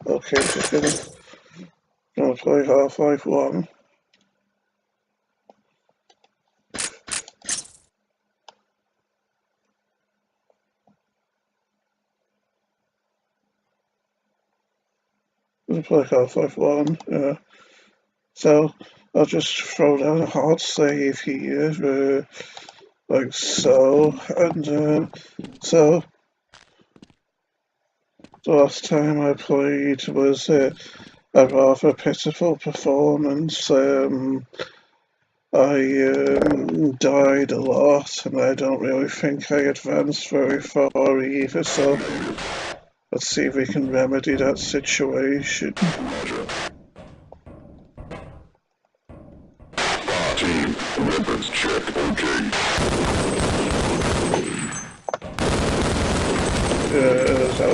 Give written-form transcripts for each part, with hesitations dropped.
Okay, just gonna play Half-Life 1. Gonna play Half-Life 1, so I'll just throw down a hard save here, like so, and so the last time I played was a rather pitiful performance. I died a lot, and I don't really think I advanced very far either, so let's see if we can remedy that situation. Team, weapons check, okay. That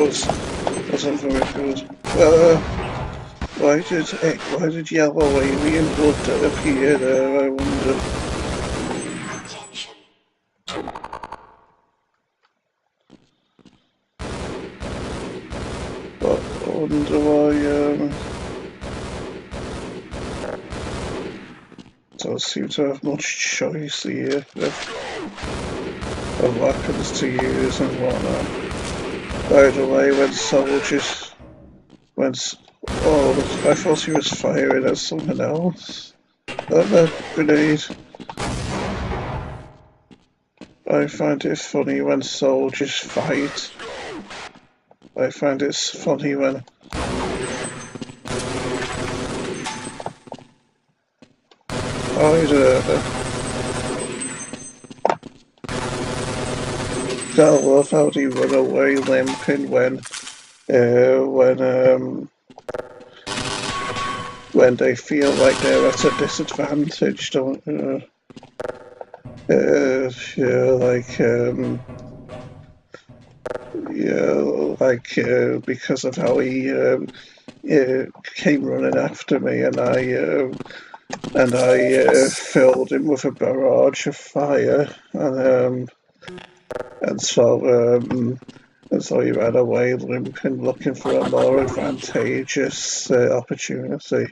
wasn't very good. Why did yellow alien blood appear there, I wonder? But I wonder why, don't seem to have much choice here of weapons to use and whatnot. By the way, oh, I thought he was firing at someone else. A grenade. I find it funny when soldiers fight. I find it funny when I love how they run away limping when they feel like they're at a disadvantage, don't because of how he came running after me, and I filled him with a barrage of fire, and so he ran away limping, looking for a more advantageous opportunity.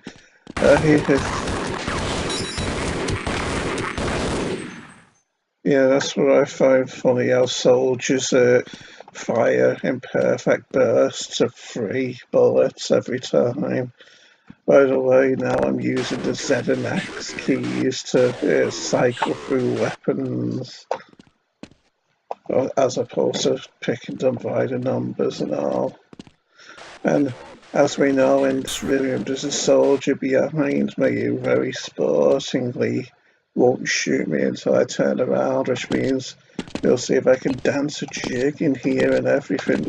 Yeah, that's what I find funny, how soldiers fire in perfect bursts of 3 bullets every time. By the way, now I'm using the Z and X keys to cycle through weapons, as opposed to picking them by the numbers and all. And as we know in this room, there's a soldier behind me who very sportingly won't shoot me until I turn around, which means we'll see if I can dance a jig in here and everything.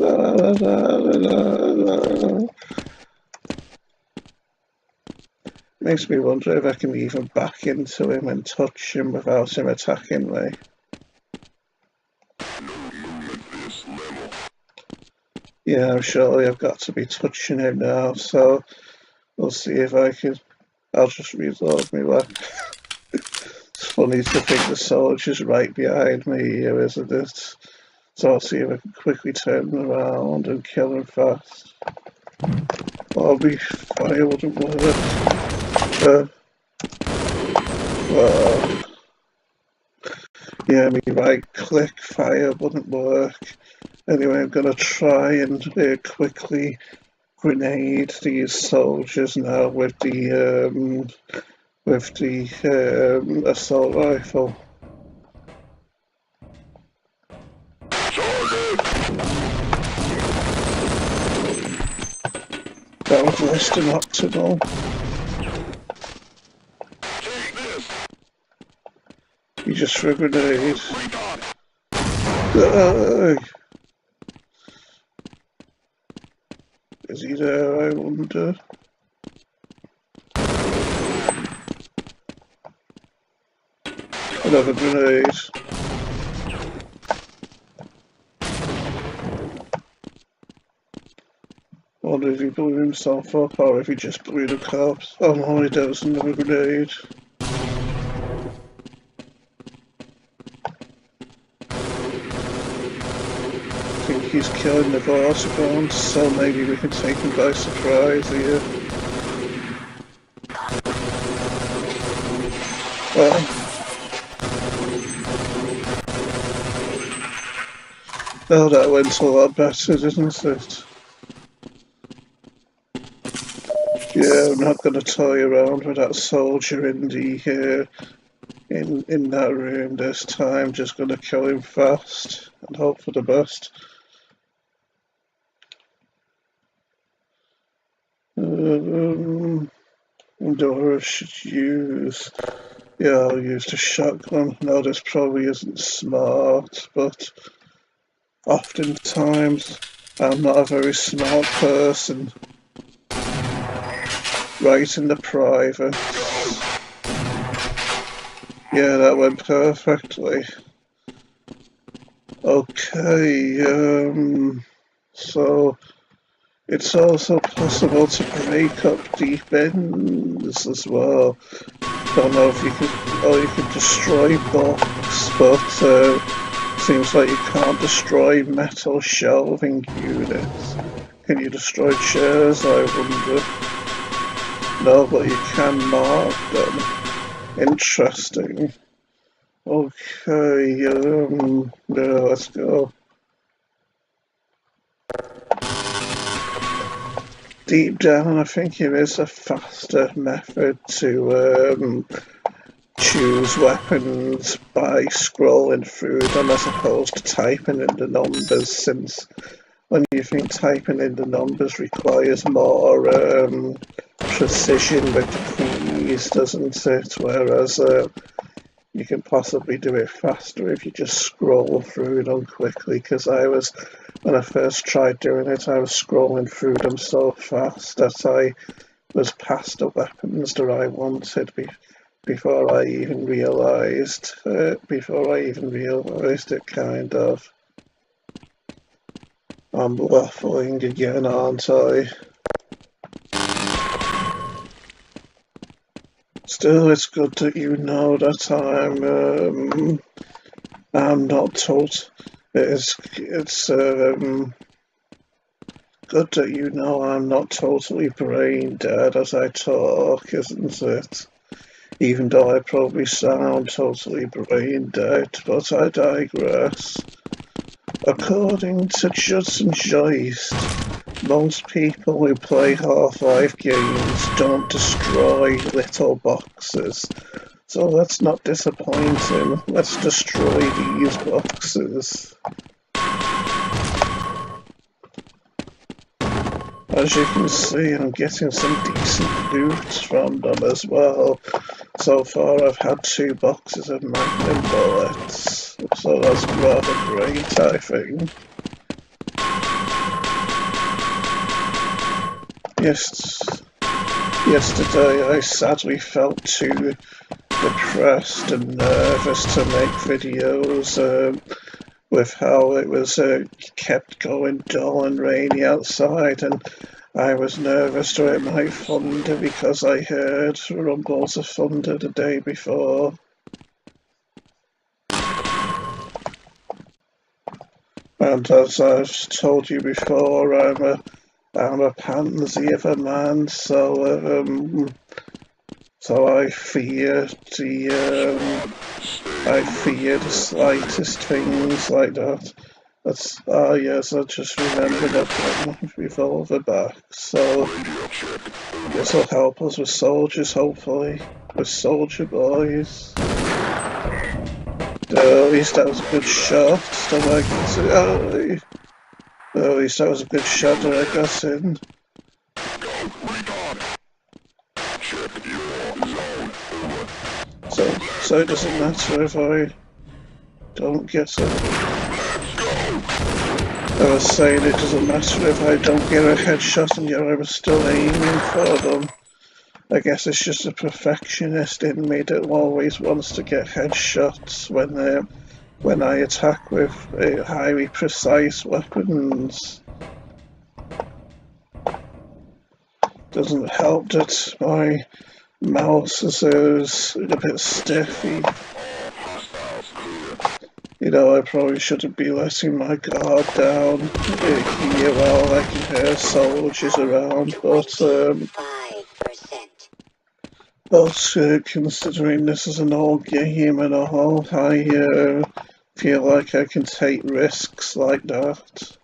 Makes me wonder if I can even back into him and touch him without him attacking me. Yeah, surely I've got to be touching him now, so we'll see if I can. I'll just reload me back. It's funny to think the soldier's right behind me here, isn't it? So I'll see if I can quickly turn him around and kill him fast. Oh, my fire wouldn't work. Yeah, my right click fire wouldn't work. Anyway, I'm gonna try and quickly grenade these soldiers now with the assault rifle. That was less than optimal. He just threw a grenade. Is he there, I wonder? Another grenade. I wonder if he blew himself up or if he just blew the corpse. Oh no, there was another grenade. I think he's killing the vortigaunts, so maybe we can take him by surprise here. Well, oh, that went a lot better, didn't it? Yeah, I'm not going to toy around with that soldier in the in that room this time. Just going to kill him fast and hope for the best. What I should use? Yeah, I'll use the shotgun. No, this probably isn't smart, but oftentimes I'm not a very smart person. Right in the private. Yeah, that went perfectly. Okay, so it's also possible to break up deep ends as well. Don't know if you could, or you could destroy blocks, but seems like you can't destroy metal shelving units. Can you destroy chairs, I wonder? No, but you can mark them. Interesting. Okay, yeah, let's go. Deep down, I think there is a faster method to choose weapons by scrolling through them as opposed to typing in the numbers, since when you think typing in the numbers requires more precision with the keys, doesn't it? Whereas you can possibly do it faster if you just scroll through them quickly, because when I first tried doing it, I was scrolling through them so fast that I was past the weapons that I wanted before I even realised it, kind of. I'm waffling again, aren't I? Still, it's good that you know that I'm not told. It's good that you know I'm not totally brain dead as I talk, isn't it? Even though I probably sound totally brain dead, but I digress. According to Judson Joyce, most people who play Half-Life games don't destroy little boxes. So let's not disappoint him. Let's destroy these boxes. As you can see, I'm getting some decent loot from them as well. So far I've had 2 boxes of magnum bullets, so that's rather great, I think. Yesterday I sadly felt too depressed and nervous to make videos with how it was kept going dull and rainy outside, and I was nervous that it might thunder because I heard rumbles of thunder the day before. And as I've told you before, I'm a pansy of a man, so I fear the slightest things like that. Yes, I just remembered I've got my revolver back, so this will help us with soldiers, hopefully. With soldier boys. At least that was a good shot. At least that was a good shot that I got in. So it doesn't matter if I don't get it. I was saying it doesn't matter if I don't get a headshot, and yet I was still aiming for them. I guess it's just a perfectionist in me that always wants to get headshots when I attack with highly precise weapons. Doesn't help that my mouse is a bit stiff. You know, I probably shouldn't be letting my guard down here while I can hear soldiers around, but considering this is an old game and all, I feel like I can take risks like that.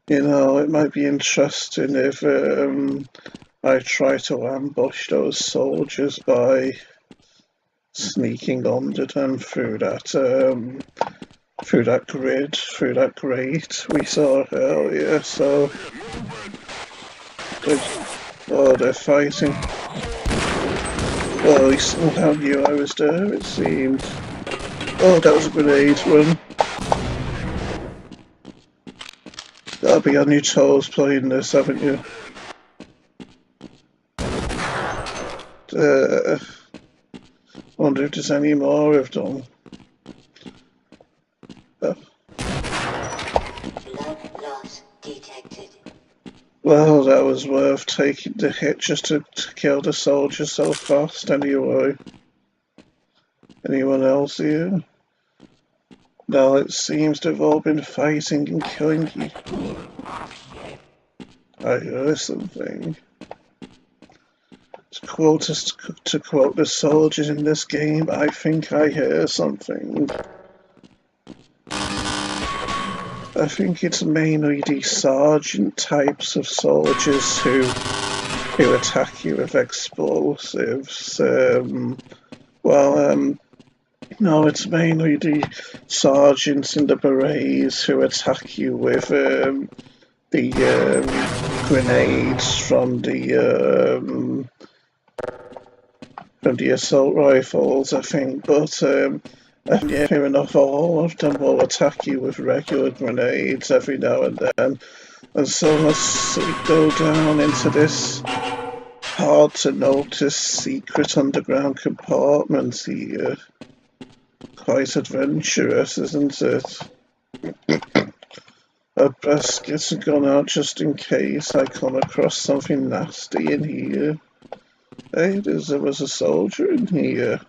You know, it might be interesting if I try to ambush those soldiers by sneaking under them through that grate we saw earlier. So, they're fighting. Well, he somehow knew I was there, it seemed. Oh, that was a grenade run. Gotta be on your toes playing this, haven't you? Wonder if there's any more of them. Well, that was worth taking the hit just to kill the soldier so fast anyway. Anyone else here? No, it seems they've all been fighting and killing you. I heard something. To quote the soldiers in this game, I think I hear something. I think it's mainly the sergeant types of soldiers who attack you with explosives. No, it's mainly the sergeants and the berets who attack you with the grenades from the assault rifles, I think. But fair enough, all of them will attack you with regular grenades every now and then. And so let's go down into this hard to notice secret underground compartment here. Quite adventurous, isn't it? I'd best get a gun out just in case I come across something nasty in here. Hey, there was a soldier in here.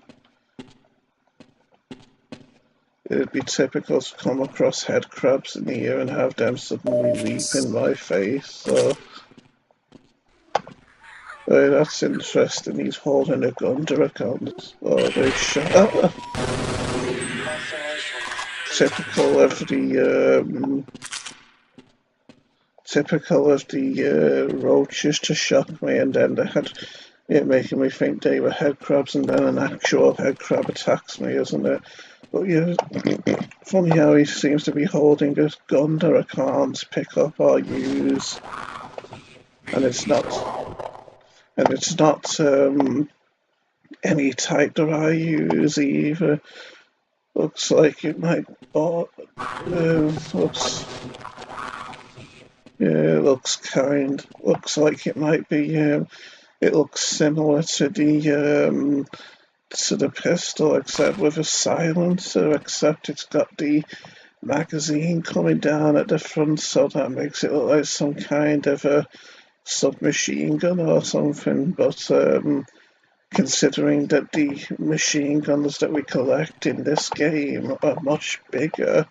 It'd be typical to come across head crabs in here and have them suddenly leap in my face, so... Hey, that's interesting, he's holding a gun to account. Oh, they shot... Typical of the roaches to shock me, and then making me think they were head crabs, and then an actual head crab attacks me, isn't it? But yeah, funny how he seems to be holding a gun that I can't pick up or use, and it's not any type that I use either. Looks like it might. Looks like it might be. It looks similar to the pistol, except with a silencer, except it's got the magazine coming down at the front, so that makes it look like some kind of a submachine gun or something. But considering that the machine guns that we collect in this game are much bigger,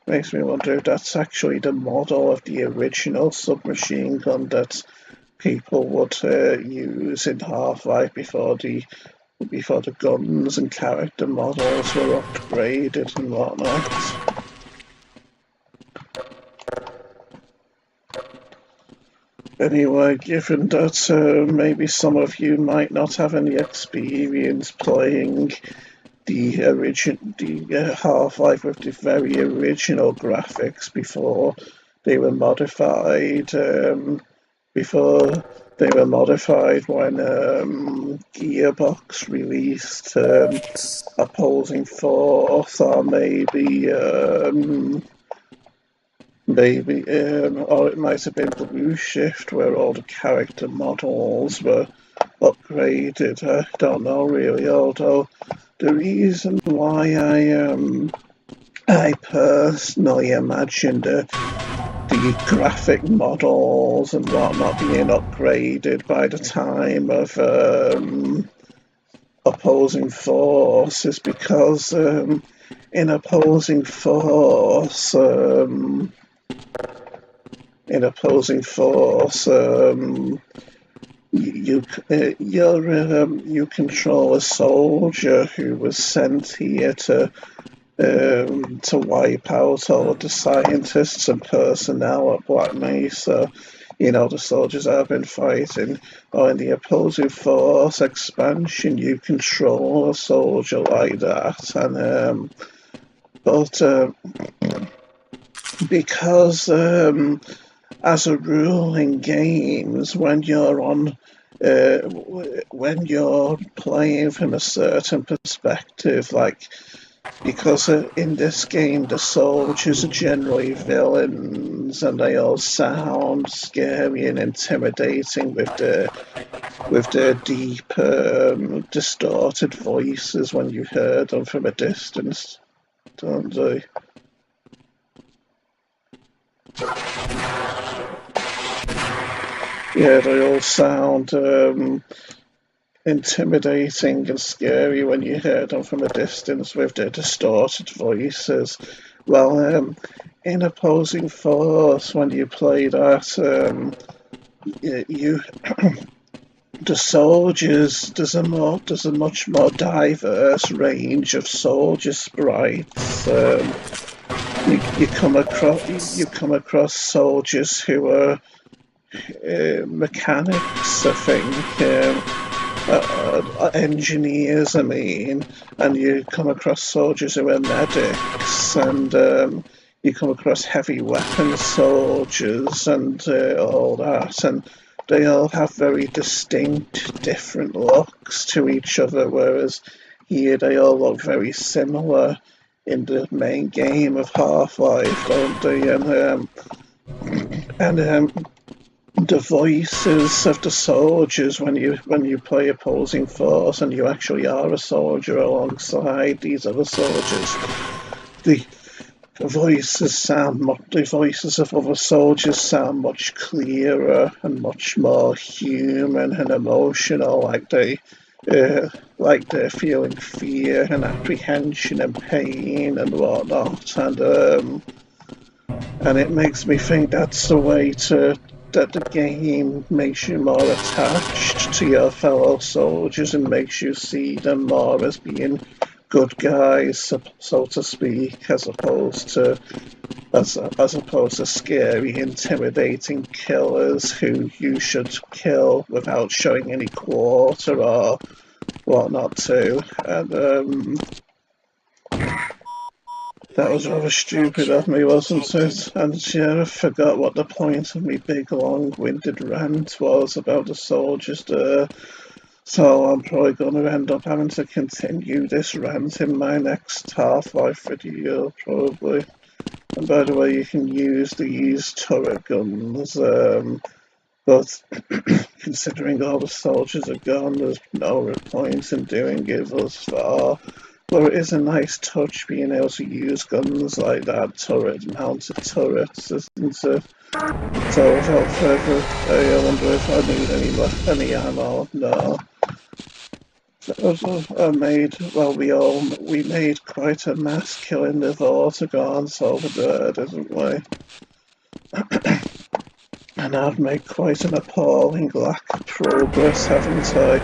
makes me wonder if that's actually the model of the original submachine gun that people would use in Half-Life before the guns and character models were upgraded and whatnot. Anyway, given that maybe some of you might not have any experience playing the Half-Life with the very original graphics before they were modified, when Gearbox released Opposing Force, or or it might have been Blue Shift, where all the character models were upgraded. I don't know really, although the reason why I personally imagined the graphic models and whatnot being upgraded by the time of Opposing Force is because in opposing force, you control a soldier who was sent here to wipe out all the scientists and personnel at Black Mesa. You know, the soldiers I've been fighting. Or in the opposing force expansion, you control a soldier like that. And because as a rule in games, when you're playing from a certain perspective, like, because in this game the soldiers are generally villains and they all sound scary and intimidating with their deep, distorted voices when you hear them from a distance, don't they? Yeah, they all sound intimidating and scary when you hear them from a distance with their distorted voices. Well, in opposing force, when you play that, you the soldiers, there's a much more diverse range of soldier sprites. You come across soldiers who are mechanics, I think, engineers, I mean, and you come across soldiers who are medics, and you come across heavy weapon soldiers and all that, and they all have very distinct, different looks to each other, whereas here they all look very similar in the main game of Half-Life, don't they? And the voices of the soldiers when you play opposing force and you actually are a soldier alongside these other soldiers, the the voices of other soldiers sound much clearer and much more human and emotional, like they're feeling fear and apprehension and pain and whatnot, and it makes me think that's the way that the game makes you more attached to your fellow soldiers and makes you see them more as being good guys, so to speak, as opposed to scary, intimidating killers who you should kill without showing any quarter or whatnot too. And that was rather stupid of me, wasn't it? And yeah, I forgot what the point of my big long-winded rant was about the soldiers there. So I'm probably going to end up having to continue this rant in my next Half-Life video, probably. And by the way, you can use these turret guns, but considering all the soldiers are gone, there's no point in doing it thus far. Well, it is a nice touch being able to use guns like that, mounted turrets, isn't it? So without further ado, I wonder if I need any ammo. No. We made quite a mess killing the vortigaunts over there, didn't we? And I've made quite an appalling lack of progress, haven't I?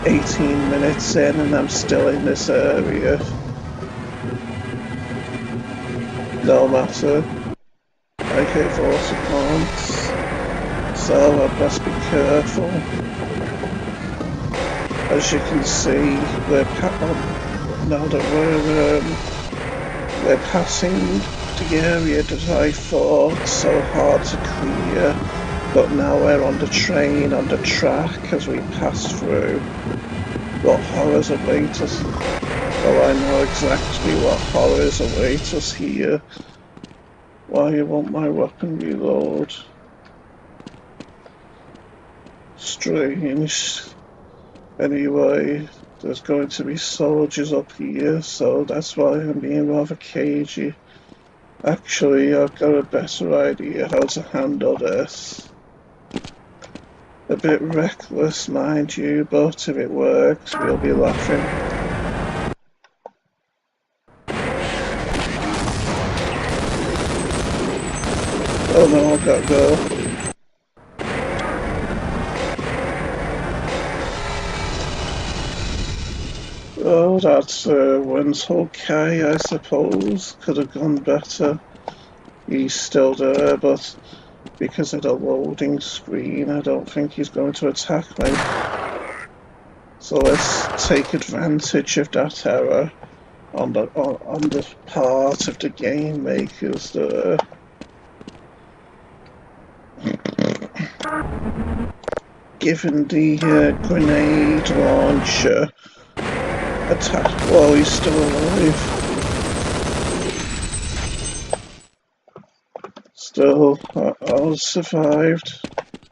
18 minutes in and I'm still in this area. No matter. I hit vortigaunts, so I must be careful. As you can see, now that we're passing the area that I fought so hard to clear, but now we're on the train, on the track as we pass through. What horrors await us? Oh, I know exactly what horrors await us here. Why won't my weapon reload? Strange. Anyway, there's going to be soldiers up here, so that's why I'm being rather cagey. Actually, I've got a better idea how to handle this. A bit reckless, mind you, but if it works, we'll be laughing. Oh no, I gotta go. Oh, that went okay, I suppose. Could have gone better. He's still there, but because of the loading screen, I don't think he's going to attack me. So let's take advantage of that error on the part of the game makers there. Given the grenade launcher attack while he's still alive. Still, I survived.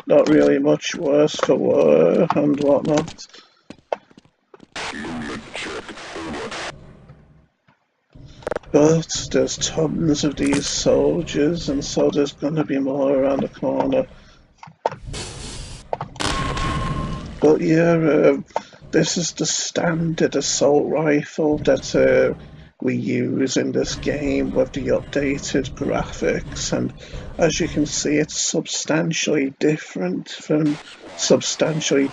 Not really much worse for wear and whatnot. But there's tons of these soldiers, and so there's gonna be more around the corner. But yeah, this is the standard assault rifle that we use in this game with the updated graphics, and as you can see, it's substantially different and substantially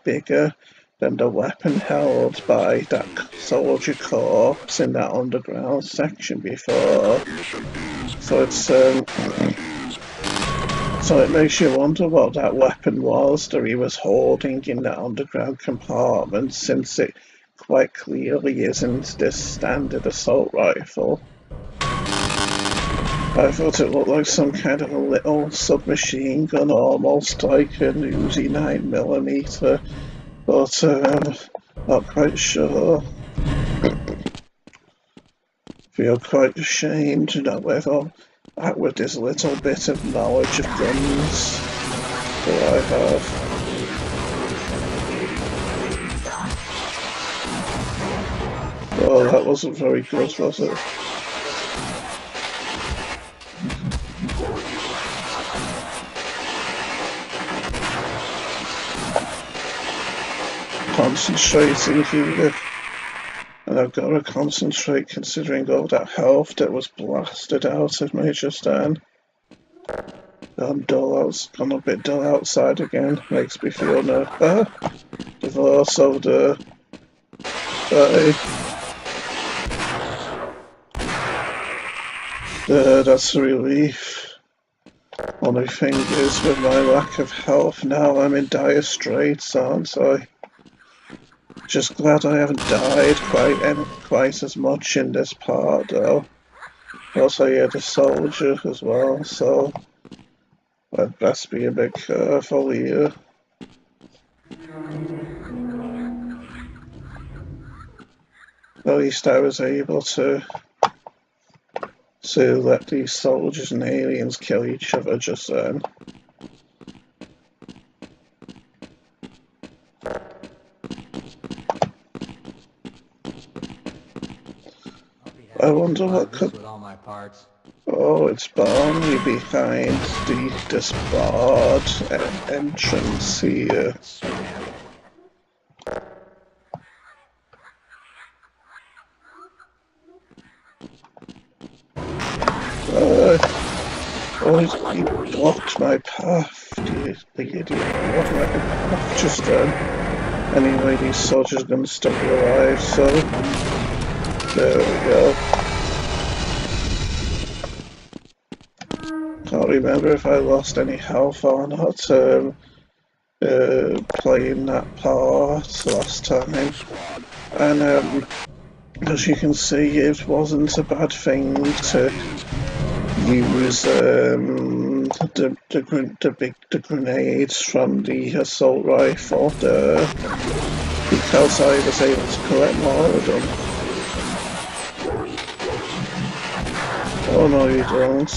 bigger than the weapon held by that soldier corpse in that underground section before. So it makes you wonder what that weapon was that he was holding in that underground compartment, since it quite clearly isn't this standard assault rifle. I thought it looked like some kind of a little submachine gun, almost like an Uzi 9mm, but not quite sure. Feel quite ashamed with this little bit of knowledge of guns that I have. Oh, that wasn't very good, was it? Concentrating here. And I've got to concentrate considering all that health that was blasted out of me just then. I'm dull, gone a bit dull outside again. Makes me feel divorce over there. That's a relief. Only thing is, with my lack of health now, I'm in dire straits, aren't I? Just glad I haven't died quite as much in this part, though. Also, yeah, the soldier as well, so I'd best be a bit careful here. At least I was able to let these soldiers and aliens kill each other just then. I wonder what could... Oh, it's Barney behind this barred entrance here. Oh, he blocked my path, the idiot. Blocked my path just then. Anyway, these soldiers are going to still be alive, so... There we go. Can't remember if I lost any health or not playing that part last time. And as you can see, it wasn't a bad thing to use the grenades from the assault rifle there, because I was able to collect more of them. Oh no, you don't.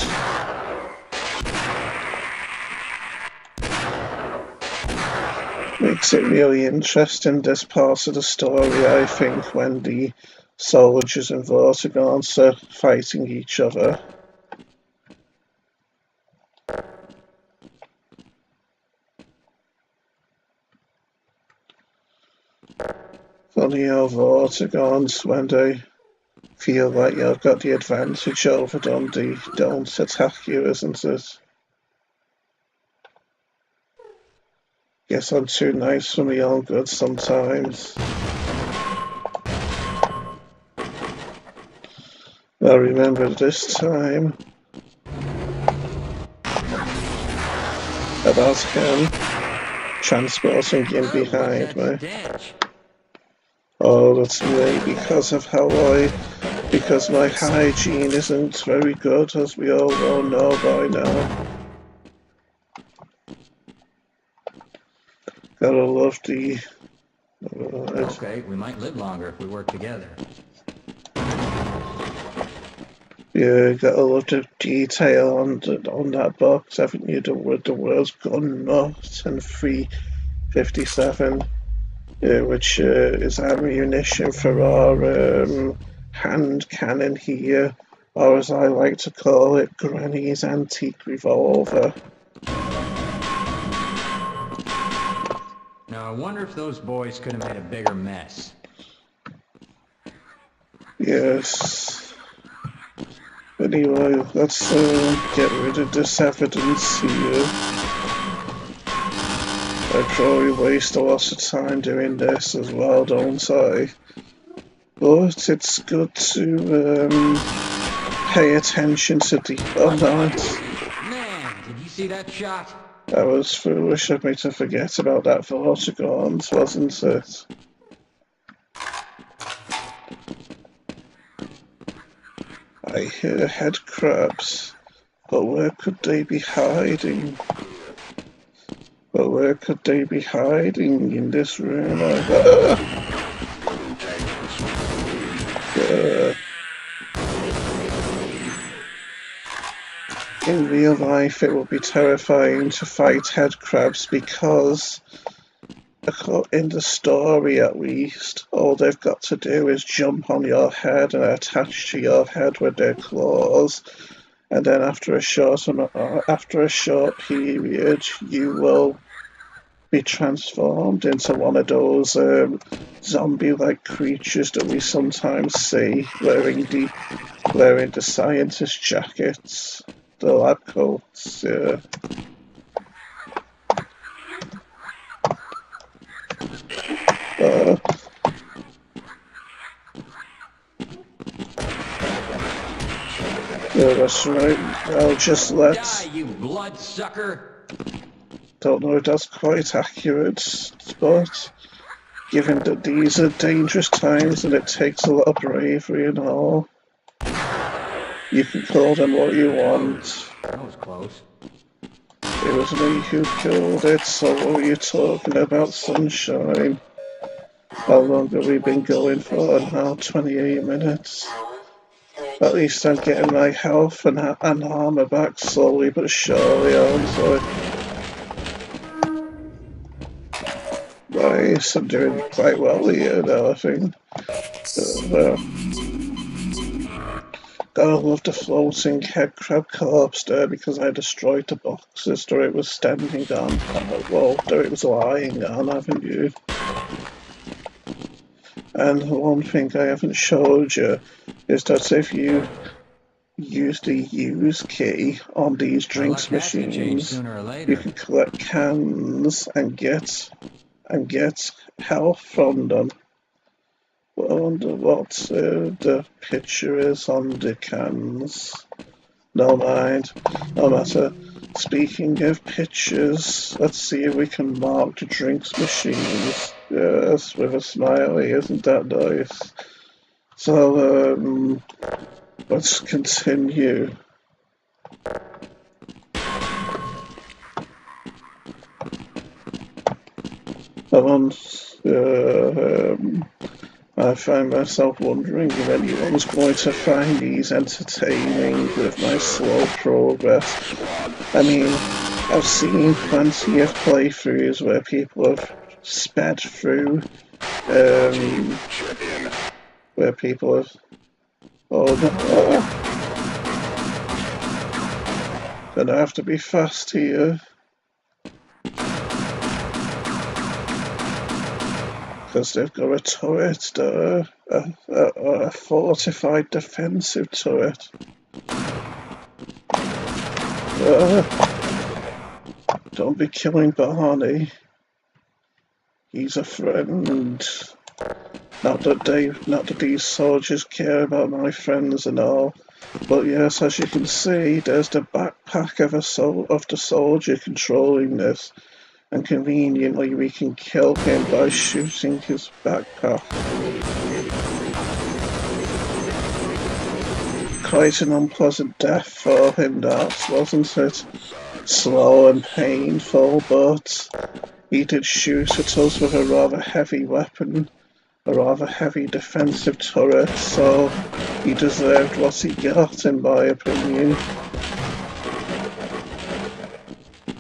Makes it really interesting, this part of the story, I think, when the soldiers and vortigaunts are fighting each other. Funny how vortigaunts, when they feel like you've got the advantage over them. They don't attack you, isn't it? Guess I'm too nice for my own good sometimes. I remember this time about him transporting in behind me. Oh, that's me because of because my hygiene isn't very good, as we all well know by now. Gotta love the... Okay, we might live longer if we work together. Yeah, gotta love the detail on that box, haven't you? The world's gun nut and 357, which is ammunition for our hand cannon here, or as I like to call it, Granny's antique revolver. Now, I wonder if those boys could have made a bigger mess. Yes. Anyway, let's get rid of this evidence here. I probably waste a lot of time doing this as well, don't I? But it's good to pay attention to the... Oh, no. Man, did you see that shot? That was foolish of me to forget about that vortigaunts, wasn't it? I hear head crabs, but where could they be hiding? But where could they be hiding in this room? In real life, it would be terrifying to fight head crabs because, in the story at least, all they've got to do is jump on your head and attach to your head with their claws, and then after a short period, you will be transformed into one of those zombie-like creatures that we sometimes see wearing the scientist jackets, the lab coats. Yeah. Yeah, that's right. I'll just let... Die, you bloodsucker! Don't know if that's quite accurate, but given that these are dangerous times and it takes a lot of bravery and all, you can call them what you want. That was close. It was me who killed it, so what were you talking about, sunshine? How long have we been going for now? 28 minutes. At least I'm getting my health and armor back slowly but surely, aren't I? Nice, I'm doing quite well here now, I think. Gotta love the floating head crab corpse there because I destroyed the boxes that it was standing on. Well, that it was lying on, haven't you? And one thing I haven't showed you is that if you use the use key on these drinks machines, you can collect cans and get health from them. I wonder what the picture is on the cans. No mind, no matter. Speaking of pictures, let's see if we can mark the drinks machines. Yes, with a smiley, isn't that nice? So, let's continue. I find myself wondering if anyone's going to find these entertaining with my slow progress. I mean, I've seen plenty of playthroughs where people have sped through, where people have... Oh, no. Gonna have to be fast here. because they've got a turret there, a fortified defensive turret. Don't be killing Barney. He's a friend. Not that these soldiers care about my friends and all, but yes, as you can see, there's the backpack of the soldier controlling this, and conveniently we can kill him by shooting his backpack. Quite an unpleasant death for him, that, wasn't it? Slow and painful, but he did shoot at us with a rather heavy weapon, a rather heavy defensive turret, so he deserved what he got, in my opinion.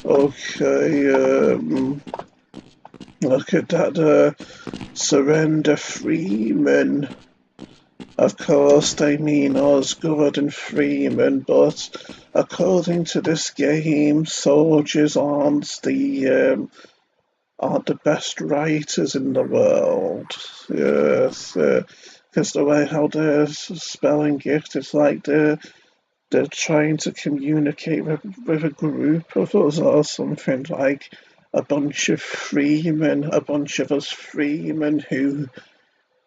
Okay, look at that, surrender Freeman. Of course they mean Osgood and Freeman, but according to this game, soldiers aren't the best writers in the world. Yes, because the way how they're spelling it, it's like they're trying to communicate with a group of us or something, like a bunch of freemen, a bunch of us freemen who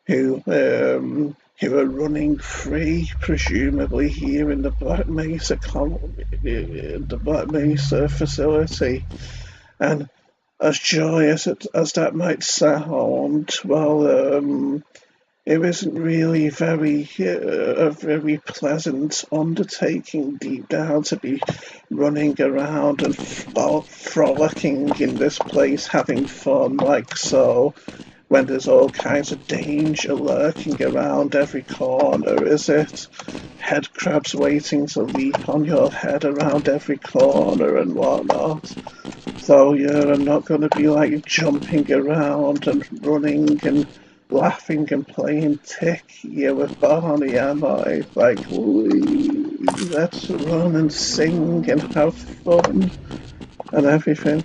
are running free, presumably here in the Black Mesa the Black Mesa facility. And as joyous as that might sound, well, it isn't really a very pleasant undertaking deep down to be running around and frolicking in this place, having fun like so, when there's all kinds of danger lurking around every corner, is it? Head crabs waiting to leap on your head around every corner and whatnot. So yeah, I'm not going to be like jumping around and running and laughing and playing tick here with Barney, am I? Like, let's run and sing and have fun and everything.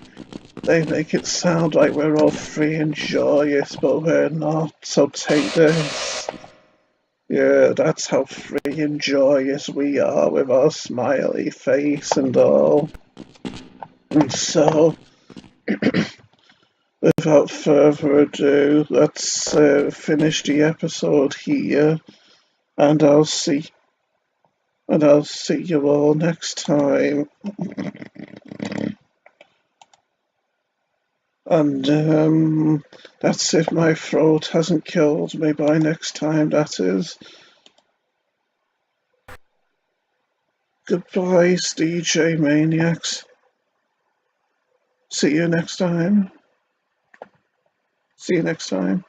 They make it sound like we're all free and joyous, but we're not, so take this. Yeah, that's how free and joyous we are with our smiley face and all. And so, without further ado, let's finish the episode here, and I'll see you all next time. And that's if my throat hasn't killed me by next time, that is. Goodbye, DJ Maniacs. See you next time. See you next time.